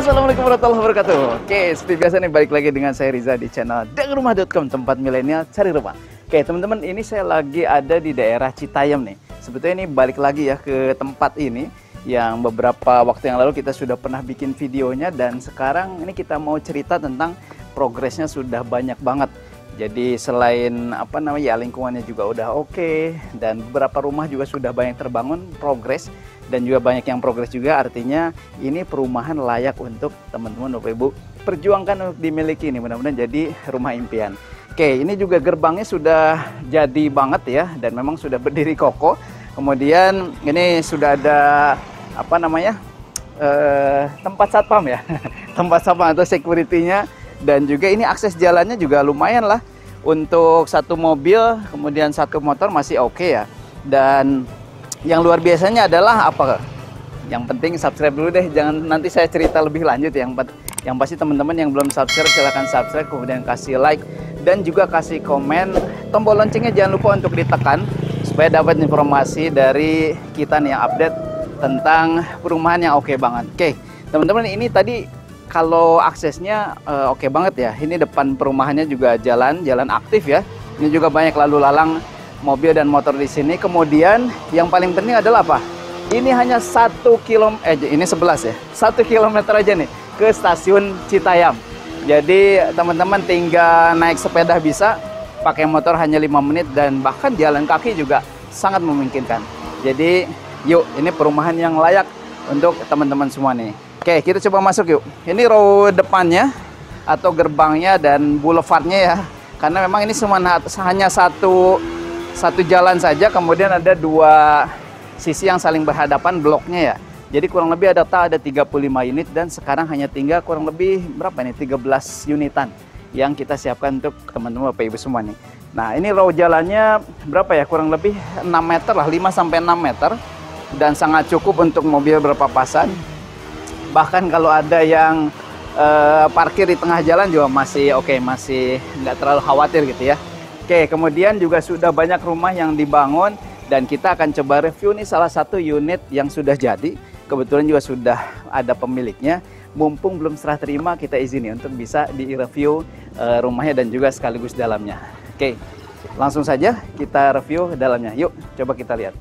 Assalamualaikum warahmatullahi wabarakatuh. Oke, seperti biasa nih balik lagi dengan saya Riza di channel dengrumah.com, tempat milenial cari rumah. Oke teman-teman, ini saya lagi ada di daerah Citayam nih. Sebetulnya ini balik lagi ya ke tempat ini yang beberapa waktu yang lalu kita sudah pernah bikin videonya, dan sekarang ini kita mau cerita tentang progresnya sudah banyak banget. Jadi selain lingkungannya juga udah oke, dan beberapa rumah juga sudah banyak terbangun, progres, dan juga banyak yang progres juga, artinya ini perumahan layak untuk teman-teman Bapak Ibu perjuangkan untuk dimiliki ini, mudah-mudahan jadi rumah impian. Oke, ini juga gerbangnya sudah jadi banget ya, dan memang sudah berdiri kokoh. Kemudian ini sudah ada tempat satpam ya, tempat satpam atau security-nya. Dan juga ini akses jalannya juga lumayan lah. Untuk satu mobil, kemudian satu motor masih oke ya. Dan yang luar biasanya adalah apa? Yang penting subscribe dulu deh, jangan nanti saya cerita lebih lanjut. Yang pasti teman-teman yang belum subscribe silahkan subscribe, kemudian kasih like dan juga kasih komen. Tombol loncengnya jangan lupa untuk ditekan supaya dapat informasi dari kita nih yang update tentang perumahan yang oke banget. Oke, teman-teman, ini tadi kalau aksesnya oke banget ya. Ini depan perumahannya juga jalan aktif ya. Ini juga banyak lalu lalang mobil dan motor di sini. Kemudian yang paling penting adalah apa? Ini hanya 1 km, ini 11 ya. 1 kilometer aja nih ke stasiun Citayam. Jadi teman-teman tinggal naik sepeda bisa, pakai motor hanya 5 menit, dan bahkan jalan kaki juga sangat memungkinkan. Jadi yuk, ini perumahan yang layak untuk teman-teman semua nih. Oke, kita coba masuk yuk. Ini row depannya atau gerbangnya dan boulevardnya ya. Karena memang ini semua hanya satu jalan saja, kemudian ada dua sisi yang saling berhadapan bloknya ya. Jadi kurang lebih ada 35 unit, dan sekarang hanya tinggal kurang lebih berapa nih? 13 unitan yang kita siapkan untuk teman-teman Bapak Ibu semua nih. Nah, ini row jalannya berapa ya? Kurang lebih 6 meter lah, 5 sampai 6 meter, dan sangat cukup untuk mobil berpapasan. Bahkan kalau ada yang parkir di tengah jalan juga masih oke, masih nggak terlalu khawatir gitu ya. Oke, kemudian juga sudah banyak rumah yang dibangun, dan kita akan coba review nih salah satu unit yang sudah jadi. Kebetulan juga sudah ada pemiliknya. Mumpung belum serah terima, kita izini untuk bisa di-review rumahnya dan juga sekaligus dalamnya. Oke, langsung saja kita review dalamnya. Yuk, coba kita lihat.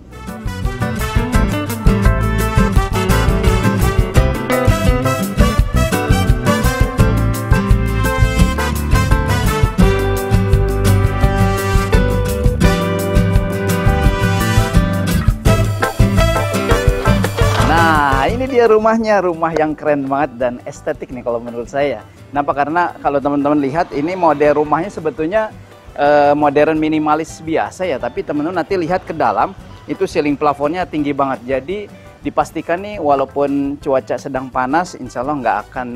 Ini dia rumahnya, rumah yang keren banget dan estetik nih kalau menurut saya. Kenapa? Karena kalau teman-teman lihat, ini model rumahnya sebetulnya modern minimalis biasa ya. Tapi teman-teman nanti lihat ke dalam, itu ceiling plafonnya tinggi banget. Jadi dipastikan nih walaupun cuaca sedang panas, insya Allah nggak akan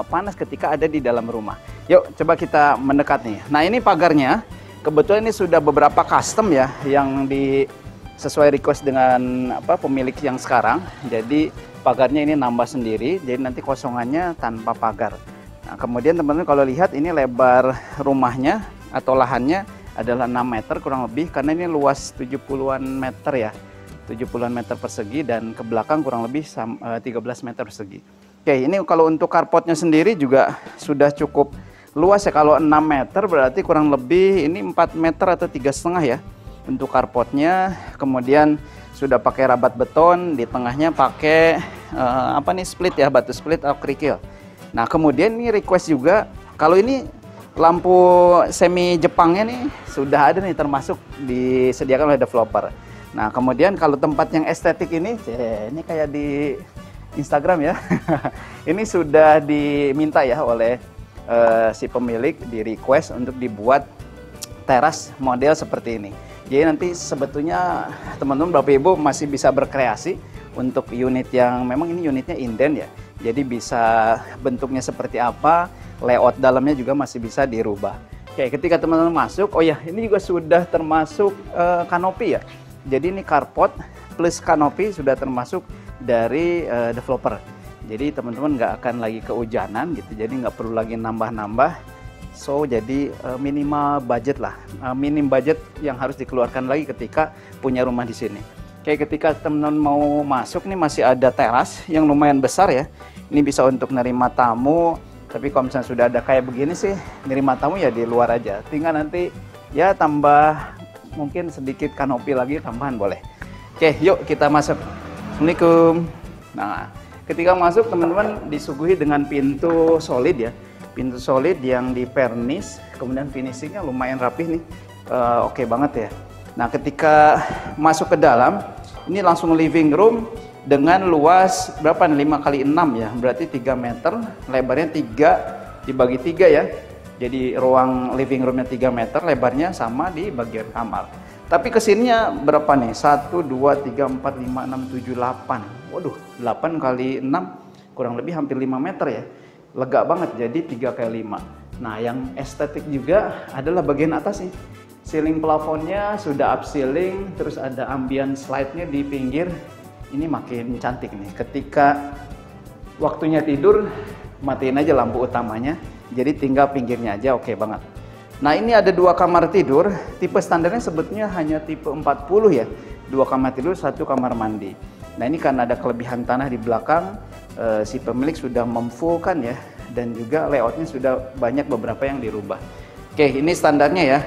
panas ketika ada di dalam rumah. Yuk coba kita mendekat nih. Nah, ini pagarnya, kebetulan ini sudah beberapa custom ya, yang sesuai request dengan pemilik yang sekarang. Jadi pagarnya ini nambah sendiri, jadi nanti kosongannya tanpa pagar. Nah, kemudian teman-teman kalau lihat, ini lebar rumahnya atau lahannya adalah 6 meter kurang lebih, karena ini luas 70-an meter ya, 70-an meter persegi, dan ke belakang kurang lebih 13 meter persegi. Oke, ini kalau untuk carportnya sendiri juga sudah cukup luas ya. Kalau 6 meter berarti kurang lebih ini 4 meter atau 3,5 ya untuk carportnya. Kemudian sudah pakai rabat beton, di tengahnya pakai split ya, batu split atau kerikil. Nah, kemudian ini request juga, kalau ini lampu semi Jepangnya nih sudah ada nih, termasuk disediakan oleh developer. Nah, kemudian kalau tempat yang estetik ini kayak di Instagram ya. Ini sudah diminta ya oleh si pemilik, di request untuk dibuat teras model seperti ini. Jadi nanti sebetulnya teman-teman Bapak Ibu masih bisa berkreasi untuk unit yang memang ini unitnya inden ya. Jadi bisa bentuknya seperti apa, layout dalamnya juga masih bisa dirubah. Oke, ketika teman-teman masuk, oh ya, ini juga sudah termasuk kanopi ya. Jadi ini carport plus kanopi sudah termasuk dari developer. Jadi teman-teman nggak akan lagi kehujanan gitu, jadi nggak perlu lagi nambah-nambah. So, jadi minimal budget lah, minim budget yang harus dikeluarkan lagi ketika punya rumah di sini. Oke, ketika teman-teman mau masuk nih masih ada teras yang lumayan besar ya. Ini bisa untuk nerima tamu. Tapi kalau misalnya sudah ada kayak begini sih, nerima tamu ya di luar aja. Tinggal nanti ya tambah mungkin sedikit kanopi lagi tambahan boleh. Oke, yuk kita masuk. Assalamualaikum. Nah, ketika masuk teman-teman disuguhi dengan pintu solid ya. Pintu solid yang di pernis, kemudian finishingnya lumayan rapih nih. Oke banget ya. Nah, ketika masuk ke dalam, ini langsung living room dengan luas berapa nih? 5 kali 6 ya, berarti 3 meter, lebarnya 3 dibagi 3 ya. Jadi ruang living roomnya 3 meter, lebarnya sama di bagian kamar. Tapi kesininya berapa nih? 1, 2, 3, 4, 5, 6, 7, 8. Waduh, 8 kali 6 kurang lebih hampir 5 meter ya. Lega banget, jadi 3 kali 5. Nah, yang estetik juga adalah bagian atas nih. Ceiling plafonnya sudah up ceiling, terus ada ambient slide-nya di pinggir. Ini makin cantik nih. Ketika waktunya tidur, matiin aja lampu utamanya. Jadi tinggal pinggirnya aja, oke banget. Nah, ini ada 2 kamar tidur. Tipe standarnya sebetulnya hanya tipe 40 ya. 2 kamar tidur, 1 kamar mandi. Nah, ini karena ada kelebihan tanah di belakang, si pemilik sudah memfullkan ya. Dan juga layoutnya sudah banyak beberapa yang dirubah. Oke, ini standarnya ya.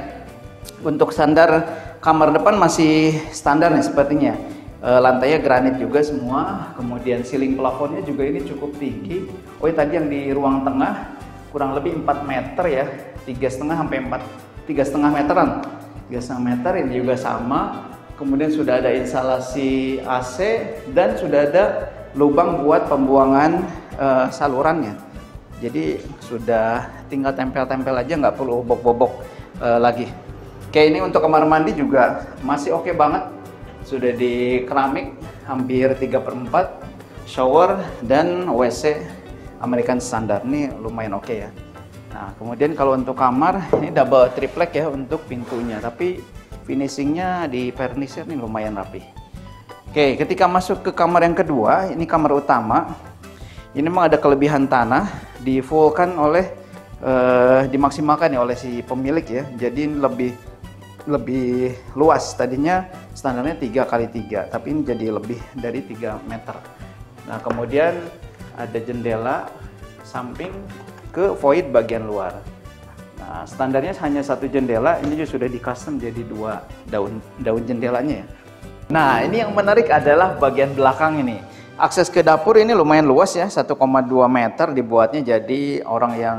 Untuk standar kamar depan masih standar nih sepertinya. Lantainya granit juga semua. Kemudian ceiling plafonnya juga ini cukup tinggi. Oh, tadi yang di ruang tengah kurang lebih 4 meter ya. 3,5 sampai 4, 3,5 meteran. 3,5 meter ini juga sama. Kemudian sudah ada instalasi AC dan sudah ada lubang buat pembuangan salurannya. Jadi sudah tinggal tempel-tempel aja, nggak perlu bobok-bobok lagi. Oke, ini untuk kamar mandi juga masih oke banget. Sudah di keramik hampir 3/4, shower dan WC American standar. Ini lumayan oke ya. Nah, kemudian kalau untuk kamar, ini double triplek ya untuk pintunya. Tapi finishingnya di furniture ini lumayan rapi. Oke, ketika masuk ke kamar yang kedua, ini kamar utama. Ini memang ada kelebihan tanah, di fullkan oleh, dimaksimalkan ya oleh si pemilik ya. Jadi lebih luas, tadinya standarnya 3 kali 3, tapi ini jadi lebih dari 3 meter. Nah, kemudian ada jendela samping ke void bagian luar. Nah, standarnya hanya 1 jendela, ini juga sudah di custom jadi 2 daun jendelanya ya. Nah, ini yang menarik adalah bagian belakang ini. Akses ke dapur ini lumayan luas ya, 1,2 meter dibuatnya, jadi orang yang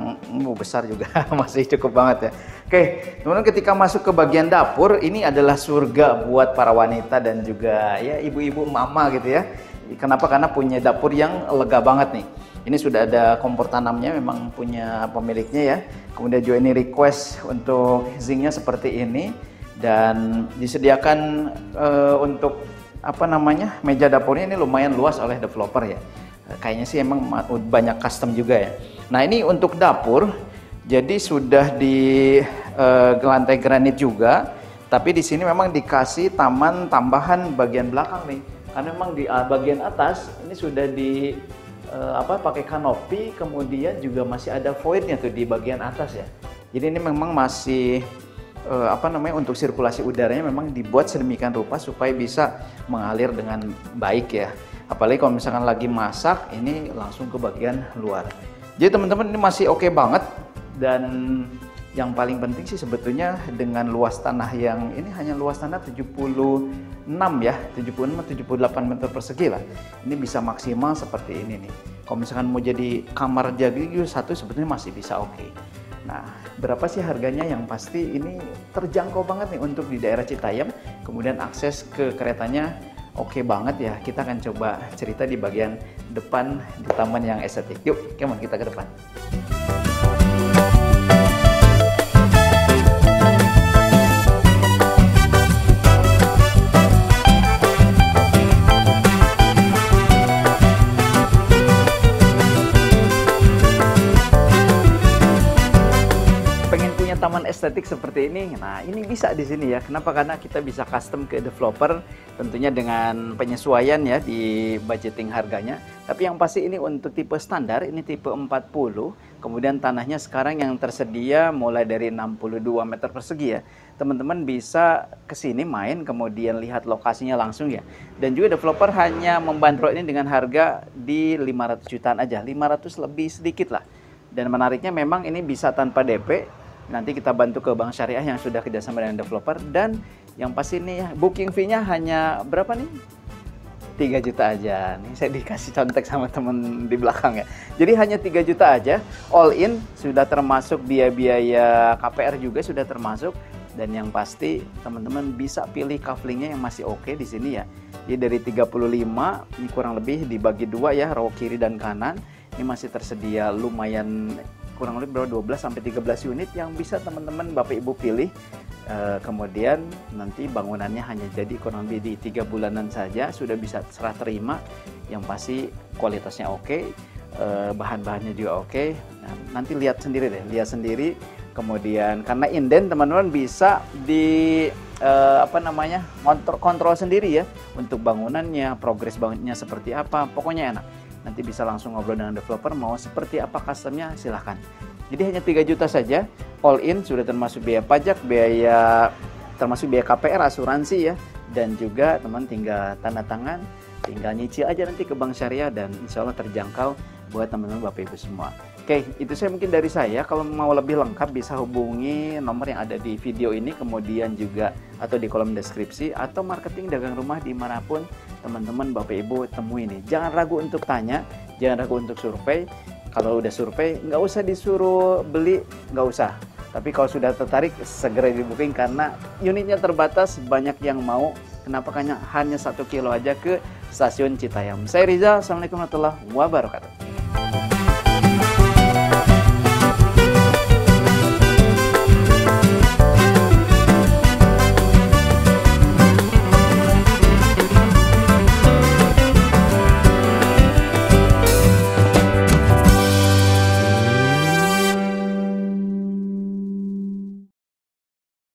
besar juga masih cukup banget ya. Oke, kemudian ketika masuk ke bagian dapur, ini adalah surga buat para wanita dan juga ya ibu-ibu mama gitu ya. Kenapa? Karena punya dapur yang lega banget nih. Ini sudah ada kompor tanamnya, memang punya pemiliknya ya. Kemudian juga ini request untuk zinknya seperti ini. Dan disediakan untuk meja dapurnya ini lumayan luas oleh developer ya. Kayaknya sih emang banyak custom juga ya. Nah, ini untuk dapur, jadi sudah di lantai granit juga, tapi di sini memang dikasih taman tambahan bagian belakang nih. Karena memang di bagian atas ini sudah di pakai kanopi, kemudian juga masih ada voidnya tuh di bagian atas ya. Jadi ini memang masih untuk sirkulasi udaranya memang dibuat sedemikian rupa supaya bisa mengalir dengan baik ya. Apalagi kalau misalkan lagi masak, ini langsung ke bagian luar. Jadi teman-teman, ini masih oke banget. Dan yang paling penting sih sebetulnya dengan luas tanah yang ini hanya luas tanah 76 ya, 76-78 meter persegi lah. Ini bisa maksimal seperti ini nih. Kalau misalkan mau jadi kamar jadi satu sebetulnya masih bisa oke. Nah, berapa sih harganya? Yang pasti ini terjangkau banget nih untuk di daerah Citayam. Kemudian akses ke keretanya oke banget ya. Kita akan coba cerita di bagian depan di taman yang estetik. Yuk, come on, kita ke depan. Taman estetik seperti ini, nah ini bisa di sini ya. Kenapa? Karena kita bisa custom ke developer, tentunya dengan penyesuaian ya di budgeting harganya. Tapi yang pasti ini untuk tipe standar, ini tipe 40, Kemudian tanahnya sekarang yang tersedia mulai dari 62 meter persegi ya. Teman-teman bisa ke sini main, kemudian lihat lokasinya langsung ya. Dan juga developer hanya membandrol ini dengan harga di 500 jutaan aja, 500 lebih sedikit lah. Dan menariknya memang ini bisa tanpa DP. Nanti kita bantu ke Bank Syariah yang sudah kerjasama dengan developer. Dan yang pasti ini booking fee-nya hanya berapa nih? 3 juta aja. Nih saya dikasih contek sama temen di belakang ya. Jadi hanya 3 juta aja, all in, sudah termasuk biaya-biaya KPR juga sudah termasuk. Dan yang pasti teman-teman bisa pilih kaflingnya yang masih oke di sini ya. Jadi dari 35 ini kurang lebih dibagi dua ya, row kiri dan kanan. Ini masih tersedia lumayan kurang lebih berapa 12 sampai 13 unit yang bisa teman-teman Bapak Ibu pilih. Kemudian nanti bangunannya hanya jadi kurang lebih di 3 bulanan saja sudah bisa serah terima. Yang pasti kualitasnya oke, bahan-bahannya juga oke. Nah, nanti lihat sendiri deh, lihat sendiri. Kemudian karena inden teman-teman bisa di kontrol sendiri ya untuk bangunannya, progres bangunannya seperti apa, pokoknya enak. Nanti bisa langsung ngobrol dengan developer mau seperti apa customnya, silahkan. Jadi hanya 3 juta saja, all in, sudah termasuk biaya pajak, termasuk biaya KPR, asuransi ya. Dan juga teman tinggal tanda tangan, tinggal nyicil aja nanti ke Bank Syariah dan insya Allah terjangkau buat teman-teman Bapak Ibu semua. Oke, itu saya mungkin dari saya. Kalau mau lebih lengkap bisa hubungi nomor yang ada di video ini, kemudian juga atau di kolom deskripsi, atau marketing dagang rumah dimanapun teman-teman Bapak Ibu temui ini. Jangan ragu untuk tanya, jangan ragu untuk survei. Kalau udah survei, nggak usah disuruh beli, nggak usah. Tapi kalau sudah tertarik, segera di booking karena unitnya terbatas, banyak yang mau. Kenapa? Hanya 1 kilo aja ke stasiun Citayam. Saya Rizal, Assalamualaikum warahmatullahi wabarakatuh.